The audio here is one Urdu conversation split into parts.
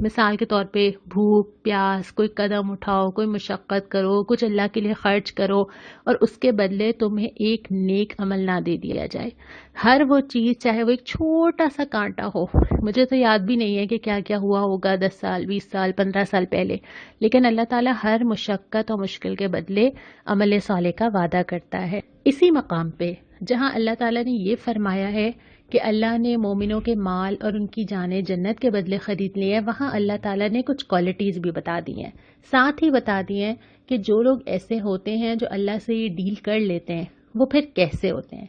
مثال کے طور پہ بھوک پیاس، کوئی قدم اٹھاؤ، کوئی مشقت کرو، کچھ اللہ کے لیے خرچ کرو اور اس کے بدلے تمہیں ایک نیک عمل نہ دے دیا جائے. ہر وہ چیز چاہے وہ ایک چھوٹا سا کانٹا ہو، مجھے تو یاد بھی نہیں ہے کہ کیا کیا ہوا ہوگا 10 سال 20 سال 15 سال پہلے، لیکن اللہ تعالیٰ ہر مشقت اور مشکل کے بدلے عمل صالح کا وعدہ کرتا ہے. اسی مقام پہ جہاں اللہ تعالیٰ نے یہ فرمایا ہے کہ اللہ نے مومنوں کے مال اور ان کی جانیں جنت کے بدلے خرید لی ہیں، وہاں اللہ تعالیٰ نے کچھ کوالٹیز بھی بتا دی ہیں، ساتھ ہی بتا دی ہیں کہ جو لوگ ایسے ہوتے ہیں جو اللہ سے یہ ڈیل کر لیتے ہیں وہ پھر کیسے ہوتے ہیں.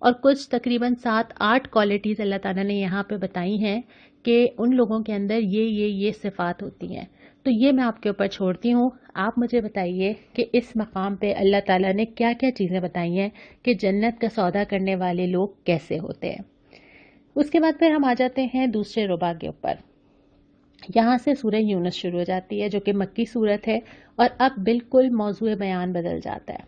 اور کچھ تقریباً 7-8 کوالٹیز اللہ تعالیٰ نے یہاں پہ بتائی ہیں کہ ان لوگوں کے اندر یہ صفات ہوتی ہیں. تو یہ میں آپ کے اوپر چھوڑتی ہوں، آپ مجھے بتائیے کہ اس مقام پہ اللہ تعالیٰ نے کیا کیا چیزیں بتائی ہیں کہ جنت کا سودا کرنے والے لوگ کیسے ہوتے ہیں. اس کے بعد پھر ہم آ جاتے ہیں دوسرے ربع کے اوپر. یہاں سے سورہ یونس شروع ہو جاتی ہے جو کہ مکی صورت ہے، اور اب بالکل موضوع بیان بدل جاتا ہے.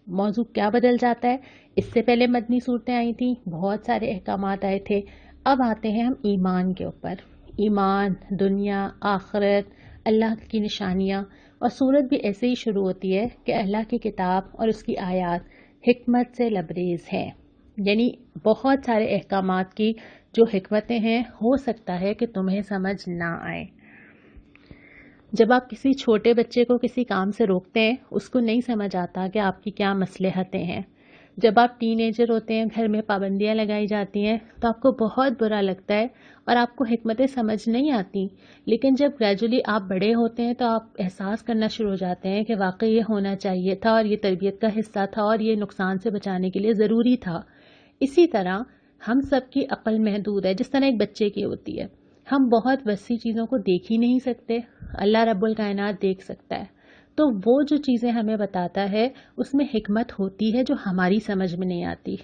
موضوع کیا بدل جاتا ہے؟ اس سے پہلے مدنی صورتیں آئی تھیں، بہت سارے احکامات آئے تھے. اب آتے ہیں ہم ایمان کے اوپر. ایمان، دنیا، آخرت، اللہ کی نشانیاں. اور صورت بھی ایسے ہی شروع ہوتی ہے کہ اللہ کی کتاب اور اس کی آیات حکمت سے لبریز ہیں، یعنی بہت سارے احکامات کی جو حکمتیں ہیں ہو سکتا ہے کہ تمہیں سمجھ نہ آئیں. جب آپ کسی چھوٹے بچے کو کسی کام سے روکتے ہیں، اس کو نہیں سمجھ آتا کہ آپ کی کیا مصلحتیں ہیں. جب آپ ٹین ایجر ہوتے ہیں، گھر میں پابندیاں لگائی جاتی ہیں تو آپ کو بہت برا لگتا ہے اور آپ کو حکمتیں سمجھ نہیں آتی. لیکن جب گریجولی آپ بڑے ہوتے ہیں تو آپ احساس کرنا شروع ہو جاتے ہیں کہ واقعی یہ ہونا چاہیے تھا اور یہ تربیت کا حصہ تھا اور یہ نقصان سے بچانے کے لیے ضروری تھا. اسی طرح ہم سب کی عقل محدود ہے، جس طرح ایک بچے کی ہوتی ہے. ہم بہت وسیع چیزوں کو دیکھ ہی نہیں سکتے، اللہ رب الکائنات دیکھ سکتا ہے. تو وہ جو چیزیں ہمیں بتاتا ہے اس میں حکمت ہوتی ہے جو ہماری سمجھ میں نہیں آتی.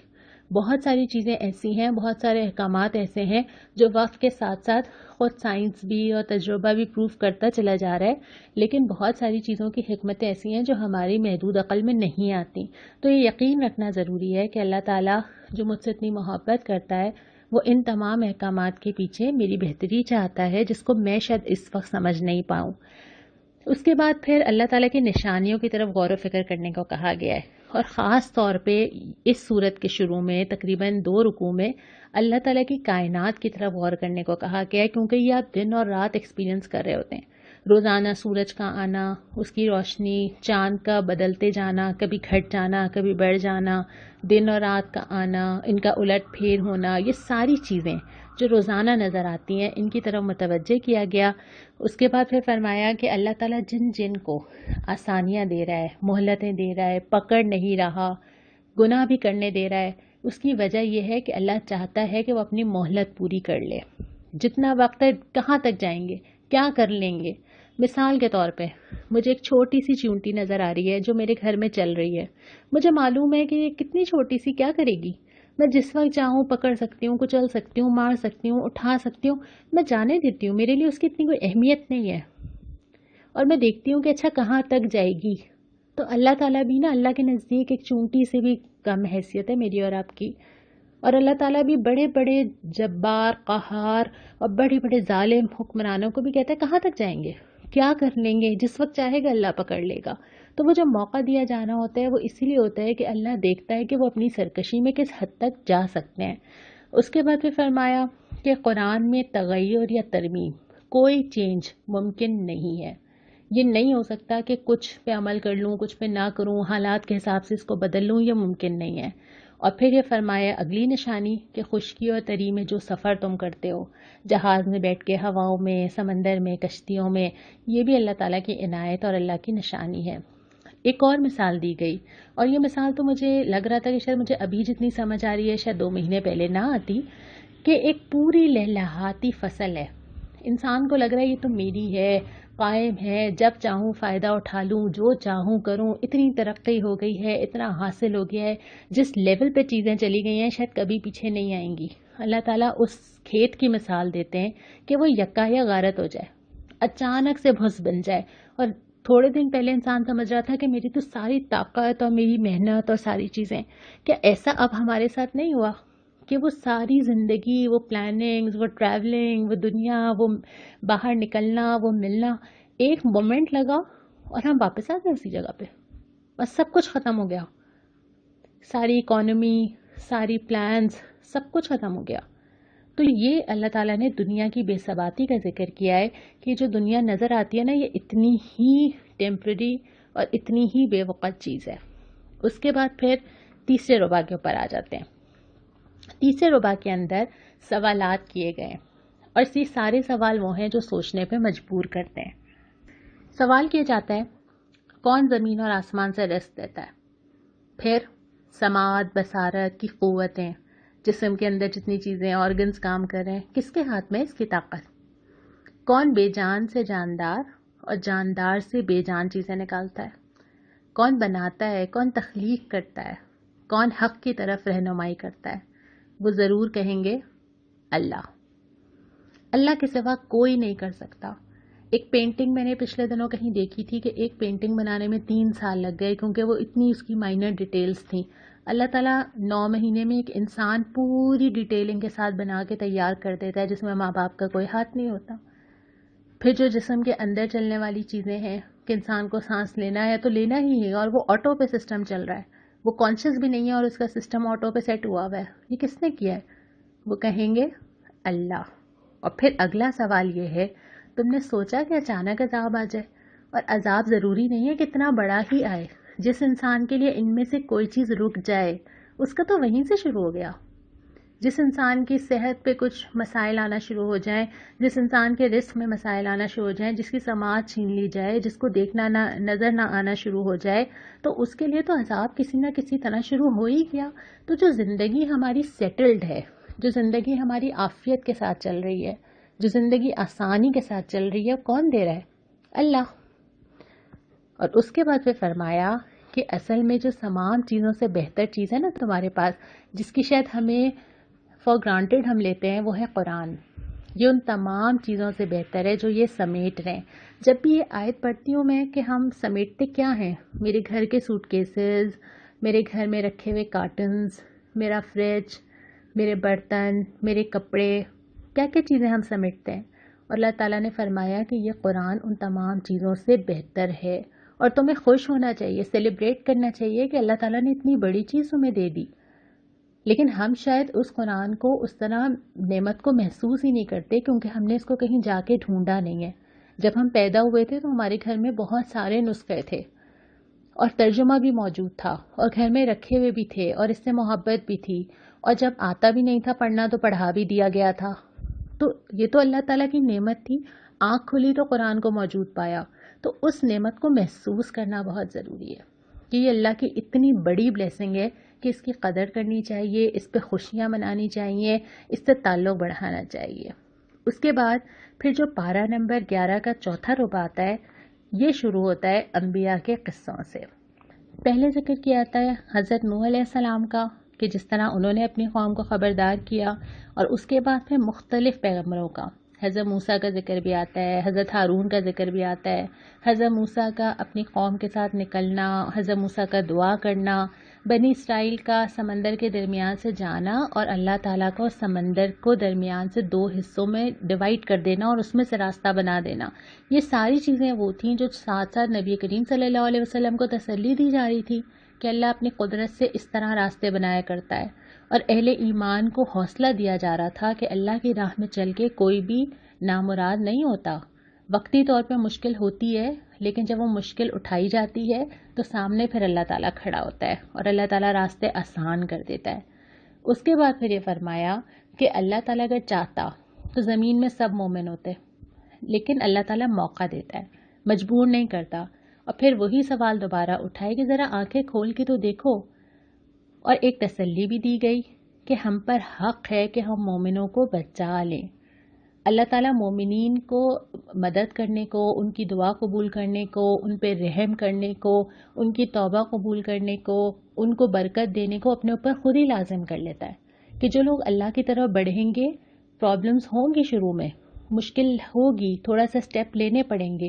بہت ساری چیزیں ایسی ہیں، بہت سارے احکامات ایسے ہیں جو وقت کے ساتھ ساتھ خود سائنس بھی اور تجربہ بھی پروف کرتا چلا جا رہا ہے، لیکن بہت ساری چیزوں کی حکمتیں ایسی ہیں جو ہماری محدود عقل میں نہیں آتی. تو یہ یقین رکھنا ضروری ہے کہ اللہ تعالیٰ جو مجھ سے اتنی محبت کرتا ہے وہ ان تمام احکامات کے پیچھے میری بہتری چاہتا ہے، جس کو میں شاید اس وقت سمجھ نہیں پاؤں. اس کے بعد پھر اللہ تعالیٰ کی نشانیوں کی طرف غور و فکر کرنے کو کہا گیا ہے، اور خاص طور پہ اس صورت کے شروع میں تقریباً 2 رکوع میں اللہ تعالیٰ کی کائنات کی طرف غور کرنے کو کہا گیا ہے، کیونکہ یہ آپ دن اور رات ایکسپیرینس کر رہے ہوتے ہیں. روزانہ سورج کا آنا، اس کی روشنی، چاند کا بدلتے جانا، کبھی گھٹ جانا کبھی بڑھ جانا، دن اور رات کا آنا، ان کا الٹ پھیر ہونا، یہ ساری چیزیں جو روزانہ نظر آتی ہیں ان کی طرف متوجہ کیا گیا. اس کے بعد پھر فرمایا کہ اللہ تعالیٰ جن کو آسانیاں دے رہا ہے، مہلتیں دے رہا ہے، پکڑ نہیں رہا، گناہ بھی کرنے دے رہا ہے، اس کی وجہ یہ ہے کہ اللہ چاہتا ہے کہ وہ اپنی مہلت پوری کر لے. جتنا وقت ہے کہاں تک جائیں گے، کیا کر لیں گے. مثال کے طور پہ مجھے ایک چھوٹی سی چونٹی نظر آ رہی ہے جو میرے گھر میں چل رہی ہے. مجھے معلوم ہے کہ یہ کتنی چھوٹی سی کیا کرے گی. میں جس وقت چاہوں پکڑ سکتی ہوں، کچل سکتی ہوں، مار سکتی ہوں، اٹھا سکتی ہوں، میں جانے دیتی ہوں. میرے لیے اس کی اتنی کوئی اہمیت نہیں ہے، اور میں دیکھتی ہوں کہ اچھا کہاں تک جائے گی. تو اللہ تعالیٰ بھی نا، اللہ کے نزدیک ایک چونٹی سے بھی کم حیثیت ہے میری اور آپ کی. اور اللہ تعالیٰ بھی بڑے بڑے جبار، قہار اور بڑے بڑے ظالم حکمرانوں کو بھی کہتا ہے کہاں تک جائیں گے، کیا کر لیں گے. جس وقت چاہے گا اللہ پکڑ لے گا. تو وہ جو موقع دیا جانا ہوتا ہے وہ اسی لیے ہوتا ہے کہ اللہ دیکھتا ہے کہ وہ اپنی سرکشی میں کس حد تک جا سکتے ہیں. اس کے بعد پھر فرمایا کہ قرآن میں تغیر یا ترمیم، کوئی چینج ممکن نہیں ہے. یہ نہیں ہو سکتا کہ کچھ پہ عمل کر لوں کچھ پہ نہ کروں، حالات کے حساب سے اس کو بدل لوں، یہ ممکن نہیں ہے. اور پھر یہ فرمایا اگلی نشانی کہ خشکی اور تری میں جو سفر تم کرتے ہو، جہاز میں بیٹھ کے ہواؤں میں، سمندر میں، کشتیوں میں، یہ بھی اللہ تعالیٰ کی عنایت اور اللہ کی نشانی ہے. ایک اور مثال دی گئی، اور یہ مثال تو مجھے لگ رہا تھا کہ شاید مجھے ابھی جتنی سمجھ آ رہی ہے شاید 2 مہینے پہلے نہ آتی، کہ ایک پوری لہلہاتی فصل ہے. انسان کو لگ رہا ہے یہ تو میری ہے، قائم ہے، جب چاہوں فائدہ اٹھا لوں، جو چاہوں کروں، اتنی ترقی ہو گئی ہے، اتنا حاصل ہو گیا ہے، جس لیول پہ چیزیں چلی گئی ہیں شاید کبھی پیچھے نہیں آئیں گی. اللہ تعالیٰ اس کھیت کی مثال دیتے ہیں کہ وہ یکا یا غارت ہو جائے، اچانک سے بھس بن جائے. اور تھوڑے دن پہلے انسان سمجھ رہا تھا کہ میری تو ساری طاقت اور میری محنت اور ساری چیزیں، کیا ایسا اب ہمارے ساتھ نہیں ہوا؟ کہ وہ ساری زندگی، وہ پلاننگز، وہ ٹریولنگ، وہ دنیا، وہ باہر نکلنا، وہ ملنا، ایک مومنٹ لگا اور ہم واپس آ گئے اسی جگہ پہ، بس سب کچھ ختم ہو گیا، ساری اکانومی، ساری پلانز، سب کچھ ختم ہو گیا۔ تو یہ اللہ تعالیٰ نے دنیا کی بے ثباتی کا ذکر کیا ہے کہ جو دنیا نظر آتی ہے نا، یہ اتنی ہی ٹیمپرری اور اتنی ہی بے وقت چیز ہے۔ اس کے بعد پھر تیسرے ربع کے اوپر آ جاتے ہیں۔ تیسرے ربع کے اندر سوالات کیے گئے، اور یہ سارے سوال وہ ہیں جو سوچنے پہ مجبور کرتے ہیں۔ سوال کیا جاتا ہے کون زمین اور آسمان سے رزق دیتا ہے، پھر سماعت، بصارت کی قوتیں، جسم کے اندر جتنی چیزیں آرگنز کام کر رہے ہیں، کس کے ہاتھ میں اس کی طاقت، کون بے جان سے جاندار اور جاندار سے بے جان چیزیں نکالتا ہے، کون بناتا ہے، کون تخلیق کرتا ہے، کون حق کی طرف رہنمائی کرتا ہے، وہ ضرور کہیں گے اللہ۔ اللہ کے سوا کوئی نہیں کر سکتا۔ ایک پینٹنگ میں نے پچھلے دنوں کہیں دیکھی تھی کہ ایک پینٹنگ بنانے میں 3 سال لگ گئے، کیونکہ وہ اتنی اس کی مائنر ڈیٹیلز تھیں۔ اللہ تعالیٰ 9 مہینے میں ایک انسان پوری ڈیٹیلنگ کے ساتھ بنا کے تیار کر دیتا ہے، جس میں ماں باپ کا کوئی ہاتھ نہیں ہوتا۔ پھر جو جسم کے اندر چلنے والی چیزیں ہیں کہ انسان کو سانس لینا ہے تو لینا ہی ہے، اور وہ آٹو پہ سسٹم چل رہا ہے، وہ کانشیس بھی نہیں ہے اور اس کا سسٹم آٹو پہ سیٹ ہوا ہوا ہے، یہ کس نے کیا ہے؟ وہ کہیں گے اللہ۔ اور پھر اگلا سوال یہ ہے، تم نے سوچا کہ اچانک عذاب آ جائے؟ اور عذاب ضروری نہیں ہے کہ اتنا بڑا ہی آئے۔ جس انسان کے لیے ان میں سے کوئی چیز رک جائے، اس کا تو وہیں سے شروع ہو گیا۔ جس انسان کی صحت پہ کچھ مسائل آنا شروع ہو جائیں، جس انسان کے رزق میں مسائل آنا شروع ہو جائیں، جس کی سماعت چھین لی جائے، جس کو دیکھنا نظر نہ آنا شروع ہو جائے، تو اس کے لیے تو عذاب کسی نہ کسی طرح شروع ہو ہی گیا۔ تو جو زندگی ہماری سیٹلڈ ہے، جو زندگی ہماری عافیت کے ساتھ چل رہی ہے، جو زندگی آسانی کے ساتھ چل رہی ہے، کون دے رہا ہے؟ اللہ۔ اور اس کے بعد پھر فرمایا کہ اصل میں جو تمام چیزوں سے بہتر چیز ہے نا تمہارے پاس، جس کی شاید ہمیں فار گرانٹیڈ ہم لیتے ہیں، وہ ہے قرآن۔ یہ ان تمام چیزوں سے بہتر ہے جو یہ سمیٹ رہے ہیں۔ جب بھی یہ آیت پڑھتی ہوں میں کہ ہم سمیٹتے کیا ہیں، میرے گھر کے سوٹ کیسز، میرے گھر میں رکھے ہوئے کارٹنز، میرا فریج، میرے برتن، میرے کپڑے، کیا کیا چیزیں ہم سمیٹتے ہیں۔ اور اللہ تعالیٰ نے فرمایا کہ یہ قرآن ان تمام چیزوں سے بہتر ہے، اور تمہیں خوش ہونا چاہیے، سیلیبریٹ کرنا چاہیے کہ اللہ تعالیٰ نے اتنی بڑی چیز تمہیں دے دی۔ لیکن ہم شاید اس قرآن کو اس طرح نعمت کو محسوس ہی نہیں کرتے، کیونکہ ہم نے اس کو کہیں جا کے ڈھونڈا نہیں ہے۔ جب ہم پیدا ہوئے تھے تو ہمارے گھر میں بہت سارے نسخے تھے، اور ترجمہ بھی موجود تھا، اور گھر میں رکھے ہوئے بھی تھے، اور اس سے محبت بھی تھی، اور جب آتا بھی نہیں تھا پڑھنا تو پڑھا بھی دیا گیا تھا۔ تو یہ تو اللہ تعالیٰ کی نعمت تھی، آنکھ کھلی تو قرآن کو موجود پایا۔ تو اس نعمت کو محسوس کرنا بہت ضروری ہے کہ یہ اللہ کی اتنی بڑی بلیسنگ ہے کہ اس کی قدر کرنی چاہیے، اس پہ خوشیاں منانی چاہیے، اس سے تعلق بڑھانا چاہیے۔ اس کے بعد پھر جو پارہ نمبر 11 کا چوتھا ربع آتا ہے، یہ شروع ہوتا ہے انبیاء کے قصوں سے۔ پہلے ذکر کیا جاتا ہے حضرت نوح علیہ السلام کا، کہ جس طرح انہوں نے اپنی قوم کو خبردار کیا، اور اس کے بعد پھر مختلف پیغمبروں کا، حضرت موسیٰ کا ذکر بھی آتا ہے، حضرت ہارون کا ذکر بھی آتا ہے، حضرت موسیٰ کا اپنی قوم کے ساتھ نکلنا، حضرت موسیٰ کا دعا کرنا، بنی اسرائیل کا سمندر کے درمیان سے جانا، اور اللہ تعالیٰ کو سمندر کو درمیان سے 2 حصوں میں ڈیوائیڈ کر دینا اور اس میں سے راستہ بنا دینا۔ یہ ساری چیزیں وہ تھیں جو ساتھ ساتھ نبی کریم صلی اللہ علیہ وسلم کو تسلی دی جا رہی تھی کہ اللہ اپنی قدرت سے اس طرح راستے بنایا کرتا ہے، اور اہل ایمان کو حوصلہ دیا جا رہا تھا کہ اللہ کی راہ میں چل کے کوئی بھی نامراد نہیں ہوتا۔ وقتی طور پہ مشکل ہوتی ہے، لیکن جب وہ مشکل اٹھائی جاتی ہے تو سامنے پھر اللہ تعالیٰ کھڑا ہوتا ہے اور اللہ تعالیٰ راستے آسان کر دیتا ہے۔ اس کے بعد پھر یہ فرمایا کہ اللہ تعالیٰ اگر چاہتا تو زمین میں سب مومن ہوتے، لیکن اللہ تعالیٰ موقع دیتا ہے، مجبور نہیں کرتا۔ اور پھر وہی سوال دوبارہ اٹھائے کہ ذرا آنکھیں کھول کے تو دیکھو، اور ایک تسلی بھی دی گئی کہ ہم پر حق ہے کہ ہم مومنوں کو بچا لیں۔ اللہ تعالیٰ مومنین کو مدد کرنے کو، ان کی دعا قبول کرنے کو، ان پہ رحم کرنے کو، ان کی توبہ قبول کرنے کو، ان کو برکت دینے کو اپنے اوپر خود ہی لازم کر لیتا ہے کہ جو لوگ اللہ کی طرف بڑھیں گے، پرابلمز ہوں گی، شروع میں مشکل ہوگی، تھوڑا سا سٹیپ لینے پڑیں گے،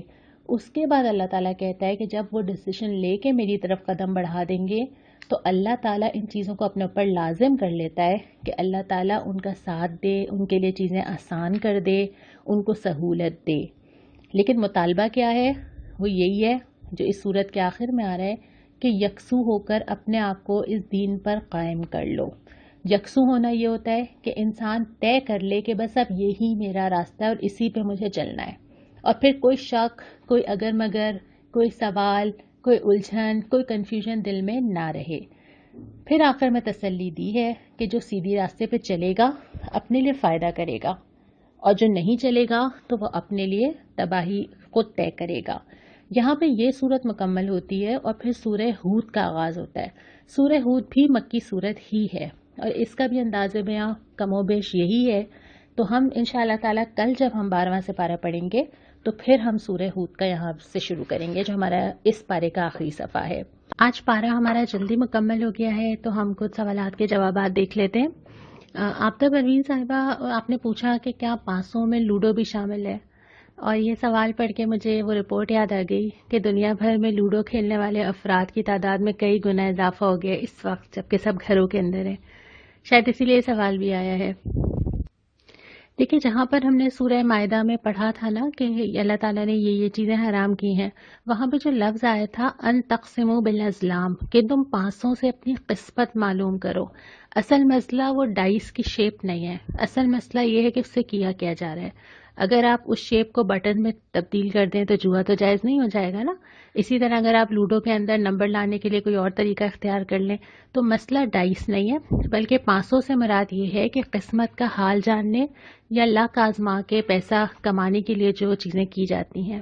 اس کے بعد اللہ تعالیٰ کہتا ہے کہ جب وہ ڈیسیشن لے کے میری طرف قدم بڑھا دیں گے تو اللہ تعالیٰ ان چیزوں کو اپنے اوپر لازم کر لیتا ہے کہ اللہ تعالیٰ ان کا ساتھ دے، ان کے لیے چیزیں آسان کر دے، ان کو سہولت دے۔ لیکن مطالبہ کیا ہے؟ وہ یہی ہے جو اس صورت کے آخر میں آ رہا ہے کہ یکسو ہو کر اپنے آپ کو اس دین پر قائم کر لو۔ یکسو ہونا یہ ہوتا ہے کہ انسان طے کر لے کہ بس اب یہی میرا راستہ ہے اور اسی پہ مجھے چلنا ہے، اور پھر کوئی شک، کوئی اگر مگر، کوئی سوال، کوئی الجھن، کوئی کنفیوژن دل میں نہ رہے۔ پھر آخر میں تسلی دی ہے کہ جو سیدھی راستے پہ چلے گا اپنے لیے فائدہ کرے گا، اور جو نہیں چلے گا تو وہ اپنے لیے تباہی کو طے کرے گا۔ یہاں پہ یہ صورت مکمل ہوتی ہے اور پھر سورہ ہود کا آغاز ہوتا ہے۔ سورہ ہود بھی مکی صورت ہی ہے اور اس کا بھی انداز بیاں کم و بیش یہی ہے۔ تو ہم انشاءاللہ تعالیٰ کل جب ہم 12واں سپارہ پڑھیں گے تو پھر ہم سورہ ہود کا یہاں سے شروع کریں گے جو ہمارا اس پارے کا آخری صفحہ ہے۔ آج پارہ ہمارا جلدی مکمل ہو گیا ہے تو ہم کچھ سوالات کے جوابات دیکھ لیتے ہیں۔ آفتاب پروین صاحبہ، آپ نے پوچھا کہ کیا 500 میں لوڈو بھی شامل ہے، اور یہ سوال پڑھ کے مجھے وہ رپورٹ یاد آ گئی کہ دنیا بھر میں لوڈو کھیلنے والے افراد کی تعداد میں کئی گنا اضافہ ہو گیا اس وقت جبکہ سب گھروں کے اندر ہیں۔ شاید اسی لیے سوال بھی آیا ہے۔ دیکھیں، جہاں پر ہم نے سورہ مائدہ میں پڑھا تھا نا کہ اللہ تعالیٰ نے یہ چیزیں حرام کی ہیں، وہاں پہ جو لفظ آیا تھا ان تقسموا بالازلام، کہ تم پانسوں سے اپنی قسمت معلوم کرو۔ اصل مسئلہ وہ ڈائس کی شیپ نہیں ہے، اصل مسئلہ یہ ہے کہ اس سے کیا جا رہا ہے۔ اگر آپ اس شیپ کو بٹن میں تبدیل کر دیں تو جوا تو جائز نہیں ہو جائے گا نا۔ اسی طرح اگر آپ لوڈو کے اندر نمبر لانے کے لیے کوئی اور طریقہ اختیار کر لیں تو مسئلہ ڈائس نہیں ہے، بلکہ 500 سے مراد یہ ہے کہ قسمت کا حال جاننے یا لاک آزما کے پیسہ کمانے کے لیے جو چیزیں کی جاتی ہیں،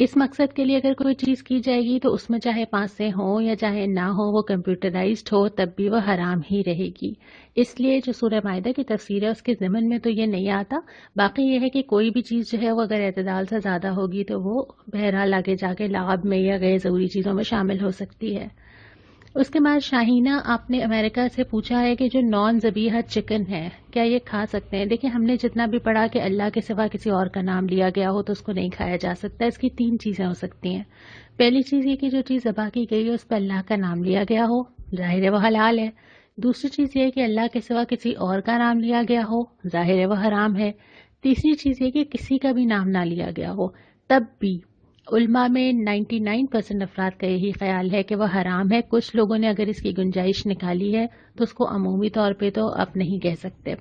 اس مقصد کے لیے اگر کوئی چیز کی جائے گی تو اس میں چاہے پانسے ہوں یا چاہے نہ ہو، وہ کمپیوٹرائزڈ ہو تب بھی وہ حرام ہی رہے گی۔ اس لیے جو سورہ مائدہ کی تفسیر ہے اس کے ضمن میں تو یہ نہیں آتا۔ باقی یہ ہے کہ کوئی بھی چیز جو ہے وہ اگر اعتدال سے زیادہ ہوگی تو وہ بہرحال آگے جا کے لعب میں یا غیر ضروری چیزوں میں شامل ہو سکتی ہے۔ اس کے بعد شاہینہ، آپ نے امریکہ سے پوچھا ہے کہ جو نان ذبیحہ چکن ہے کیا یہ کھا سکتے ہیں؟ دیکھیں، ہم نے جتنا بھی پڑھا کہ اللہ کے سوا کسی اور کا نام لیا گیا ہو تو اس کو نہیں کھایا جا سکتا۔ اس کی 3 چیزیں ہو سکتی ہیں۔ پہلی چیز یہ کہ جو چیز ذبح کی گئی ہے اس پہ اللہ کا نام لیا گیا ہو، ظاہر ہے وہ حلال ہے۔ دوسری چیز یہ ہے کہ اللہ کے سوا کسی اور کا نام لیا گیا ہو، ظاہر ہے وہ حرام ہے۔ تیسری چیز یہ کہ کسی کا بھی نام نہ لیا گیا ہو، تب بھی علماء میں 99% افراد کا یہی خیال ہے کہ وہ حرام ہے۔ کچھ لوگوں نے اگر اس کی گنجائش نکالی ہے تو اس کو عمومی طور پہ تو اب نہیں کہہ سکتے۔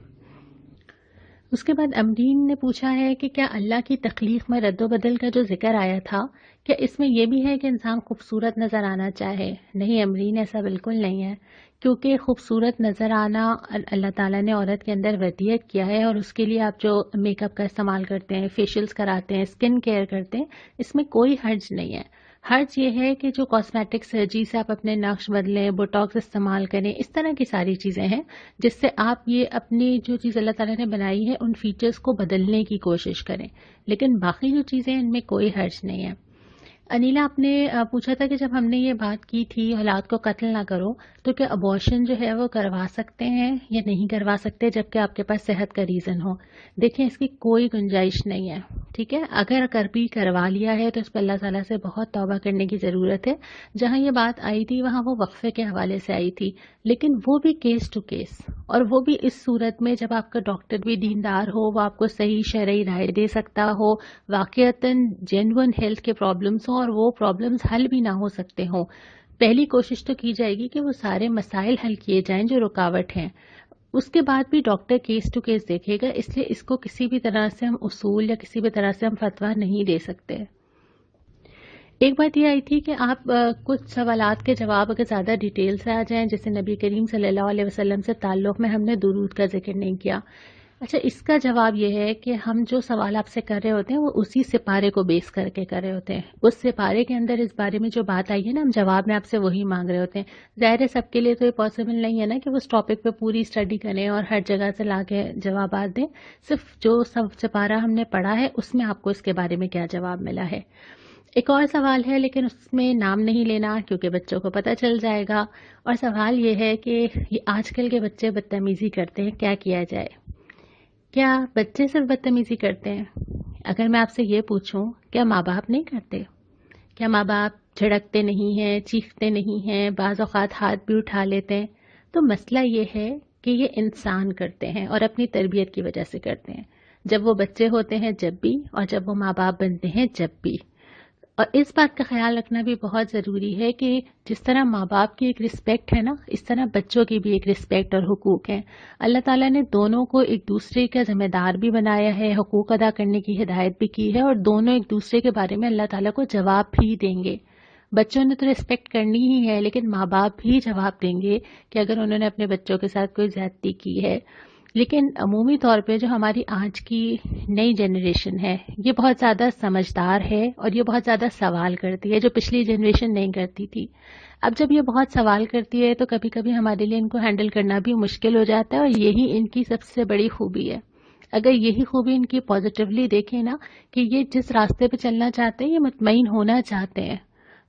اس کے بعد امرین نے پوچھا ہے کہ کیا اللہ کی تخلیق میں رد و بدل کا جو ذکر آیا تھا کیا اس میں یہ بھی ہے کہ انسان خوبصورت نظر آنا چاہے؟ نہیں امرین، ایسا بالکل نہیں ہے، کیونکہ خوبصورت نظر آنا اللہ تعالیٰ نے عورت کے اندر ودیت کیا ہے، اور اس کے لیے آپ جو میک اپ کا استعمال کرتے ہیں، فیشیلز کراتے ہیں، اسکن کیئر کرتے ہیں، اس میں کوئی حرج نہیں ہے۔ حرج یہ ہے کہ جو کاسمیٹک سرجری سے آپ اپنے نقش بدلیں، بوٹاکس استعمال کریں، اس طرح کی ساری چیزیں ہیں جس سے آپ یہ اپنی جو چیز اللہ تعالیٰ نے بنائی ہے ان فیچرز کو بدلنے کی کوشش کریں، لیکن باقی جو چیزیں ان میں کوئی حرج نہیں ہے۔ انیلا، آپ نے پوچھا تھا کہ جب ہم نے یہ بات کی تھی اولاد کو قتل نہ کرو تو کیا ابورشن جو ہے وہ کروا سکتے ہیں یا نہیں کروا سکتے جبکہ آپ کے پاس صحت کا ریزن ہو؟ دیکھیں، اس کی کوئی گنجائش نہیں ہے، ٹھیک ہے؟ اگر بھی کروا لیا ہے تو اس پہ اللہ تعالیٰ سے بہت توبہ کرنے کی ضرورت ہے۔ جہاں یہ بات آئی تھی وہاں وہ وقفے کے حوالے سے آئی تھی، لیکن وہ بھی کیس ٹو کیس، اور وہ بھی اس صورت میں جب آپ کا ڈاکٹر بھی دیندار ہو، وہ آپ کو صحیح شرعی رائے دے سکتا ہو، واقعتاً جینوئن ہیلتھ کے پرابلمس ہوں اور وہ پرابلمس حل بھی نہ ہو سکتے ہوں، پہلی کوشش تو کی جائے گی کہ وہ سارے مسائل حل کیے جائیں جو رکاوٹ ہیں۔ اس کے بعد بھی ڈاکٹر کیس ٹو کیس دیکھے گا، اس لیے اس کو کسی بھی طرح سے ہم اصول یا کسی بھی طرح سے ہم فتویٰ نہیں دے سکتے۔ ایک بات یہ آئی تھی کہ آپ کچھ سوالات کے جواب اگر زیادہ ڈیٹیل سے آ جائیں، جیسے نبی کریم صلی اللہ علیہ وسلم سے تعلق میں ہم نے درود کا ذکر نہیں کیا۔ اچھا، اس کا جواب یہ ہے کہ ہم جو سوال آپ سے کر رہے ہوتے ہیں وہ اسی سپارے کو بیس کر کے کر رہے ہوتے ہیں۔ اس سپارے کے اندر اس بارے میں جو بات آئی ہے نا، ہم جواب میں آپ سے وہی مانگ رہے ہوتے ہیں۔ ظاہر ہے سب کے لیے تو یہ پاسبل نہیں ہے نا کہ وہ اس ٹاپک پہ پوری اسٹڈی کریں اور ہر جگہ سے لا کے جوابات دیں۔ صرف جو سپارہ ہم نے پڑھا ہے اس میں آپ کو اس کے بارے میں کیا جواب ملا ہے۔ ایک اور سوال ہے لیکن اس میں نام نہیں لینا کیونکہ بچوں کو پتہ چل جائے گا، اور سوال یہ ہے کہ یہ آج کل کے بچے بدتمیزی کرتے ہیں، کیا کیا جائے؟ کیا بچے صرف بدتمیزی کرتے ہیں؟ اگر میں آپ سے یہ پوچھوں کیا ماں باپ نہیں کرتے؟ کیا ماں باپ جھڑکتے نہیں ہیں، چیختے نہیں ہیں، بعض اوقات ہاتھ بھی اٹھا لیتے ہیں؟ تو مسئلہ یہ ہے کہ یہ انسان کرتے ہیں اور اپنی تربیت کی وجہ سے کرتے ہیں، جب وہ بچے ہوتے ہیں جب بھی، اور جب وہ ماں باپ بنتے ہیں جب بھی۔ اور اس بات کا خیال رکھنا بھی بہت ضروری ہے کہ جس طرح ماں باپ کی ایک رسپیکٹ ہے نا، اس طرح بچوں کی بھی ایک رسپیکٹ اور حقوق ہیں۔ اللہ تعالیٰ نے دونوں کو ایک دوسرے کا ذمہ دار بھی بنایا ہے، حقوق ادا کرنے کی ہدایت بھی کی ہے، اور دونوں ایک دوسرے کے بارے میں اللہ تعالیٰ کو جواب بھی دیں گے۔ بچوں نے تو رسپیکٹ کرنی ہی ہے، لیکن ماں باپ بھی جواب دیں گے کہ اگر انہوں نے اپنے بچوں کے ساتھ کوئی زیادتی کی ہے۔ لیکن عمومی طور پہ جو ہماری آج کی نئی جنریشن ہے یہ بہت زیادہ سمجھدار ہے اور یہ بہت زیادہ سوال کرتی ہے، جو پچھلی جنریشن نہیں کرتی تھی۔ اب جب یہ بہت سوال کرتی ہے تو کبھی کبھی ہمارے لیے ان کو ہینڈل کرنا بھی مشکل ہو جاتا ہے، اور یہی ان کی سب سے بڑی خوبی ہے۔ اگر یہی خوبی ان کی پازیٹیولی دیکھیں نا، کہ یہ جس راستے پہ چلنا چاہتے ہیں یہ مطمئن ہونا چاہتے ہیں،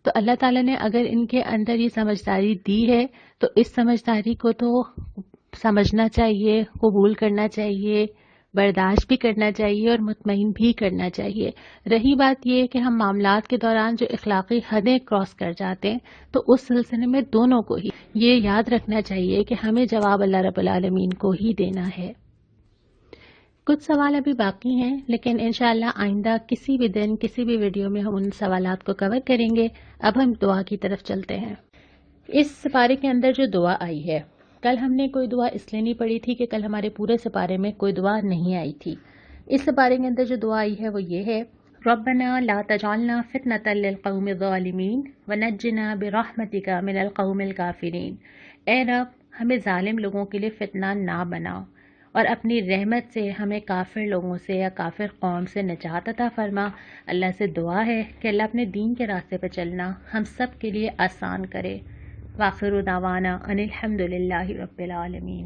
تو اللہ تعالیٰ نے اگر ان کے اندر یہ سمجھداری دی ہے تو اس سمجھداری کو تو سمجھنا چاہیے، قبول کرنا چاہیے، برداشت بھی کرنا چاہیے اور مطمئن بھی کرنا چاہیے۔ رہی بات یہ کہ ہم معاملات کے دوران جو اخلاقی حدیں کراس کر جاتے ہیں تو اس سلسلے میں دونوں کو ہی یہ یاد رکھنا چاہیے کہ ہمیں جواب اللہ رب العالمین کو ہی دینا ہے۔ کچھ سوال ابھی باقی ہیں، لیکن انشاءاللہ آئندہ کسی بھی دن کسی بھی ویڈیو میں ہم ان سوالات کو کور کریں گے۔ اب ہم دعا کی طرف چلتے ہیں۔ اس سپارے کے اندر جو دعا آئی ہے، کل ہم نے کوئی دعا اس لیے نہیں پڑھی تھی کہ کل ہمارے پورے سپارے میں کوئی دعا نہیں آئی تھی۔ اس سپارے کے اندر جو دعا آئی ہے وہ یہ ہے، ربنا لا تجعلنا فتنة للقوم الظالمین ونجنا برحمتک من القوم الکافرین۔ اے رب، ہمیں ظالم لوگوں کے لیے فتنہ نہ بناؤ، اور اپنی رحمت سے ہمیں کافر لوگوں سے یا کافر قوم سے نجات عطا فرما۔ اللہ سے دعا ہے کہ اللہ اپنے دین کے راستے پہ چلنا ہم سب کے لیے آسان کرے۔ وآخر دعوانا ان الحمد للہ رب العالمین۔